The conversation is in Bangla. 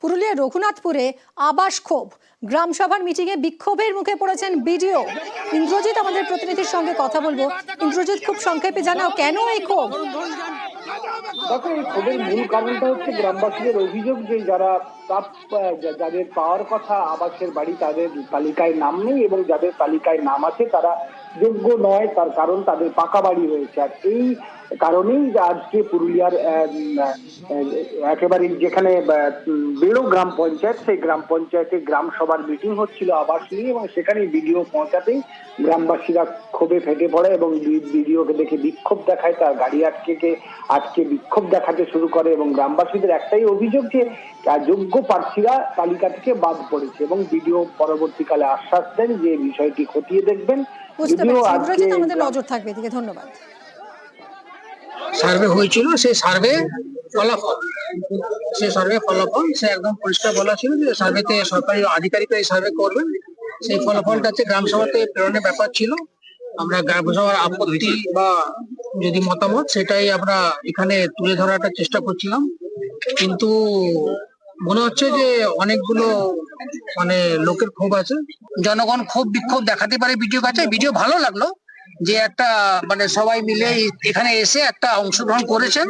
পুরুলিয়ার রঘুনাথপুরে আবাস ক্ষোভ, গ্রাম সভার মিটিংয়ে বিক্ষোভের মুখে পড়েছেন বিডিও। ইন্দ্রজিৎ আমাদের প্রতিনিধির সঙ্গে কথা বলবো। ইন্দ্রজিৎ, খুব সংক্ষেপে জানাও কেন এই ক্ষোভ? দেখো, এই ক্ষোভের মূল কারণটা হচ্ছে গ্রামবাসীদের অভিযোগ যে যাদের পাওয়ার কথা আবাসের বাড়ি তাদের তালিকায় নাম নেই, এবং যাদের তালিকায় নাম আছে তারা যোগ্য নয়, তার কারণ তাদের পাকা বাড়ি রয়েছে। আর এই কারণেই আজকে পুরুলিয়ার একেবারে যেখানে বেড়ো গ্রাম পঞ্চায়েত, সেই গ্রাম পঞ্চায়েতে গ্রাম সভার মিটিং হচ্ছিল আবাস নিয়ে, এবং সেখানে বিডিও পৌঁছাতেই গ্রামবাসীরা ক্ষোভে ফেটে পড়ে এবং বিডিওকে দেখে বিক্ষোভ দেখায়, তার গাড়ি আটকে বিক্ষোভ দেখাতে শুরু করে। এবং গ্রামবাসীদের একটাই অভিযোগ যে যোগ্য প্রার্থীরা তালিকা থেকে বাদ পড়েছে, এবং বিডিও পরবর্তীকালে আশ্বাস দেন যে বিষয়টি খতিয়ে দেখবেন। আমাদের নজর থাকবে এদিকে। ধন্যবাদ। সার্ভে হয়েছিল, সেই সার্ভে ফলাফল সে একদম পরিষ্কার বলা ছিল যে সার্ভেতে সরকারি আধিকারিকরা এই সার্ভে করবেন। সেই ফলাফলটা গ্রাম সভাতে প্রেরণের ব্যাপার ছিল। আমরা গ্রাম সভার আপত্তি বা যদি মতামত সেটাই আমরা এখানে তুলে ধরার চেষ্টা করছিলাম, কিন্তু মনে হচ্ছে যে অনেকগুলো লোকের ক্ষোভ আছে, জনগণ ক্ষোভ বিক্ষোভ দেখাতে পারে ভিডিও কাছে। ভিডিও ভালো লাগলো যে একটা সবাই মিলে এখানে এসে একটা অংশগ্রহণ করেছেন,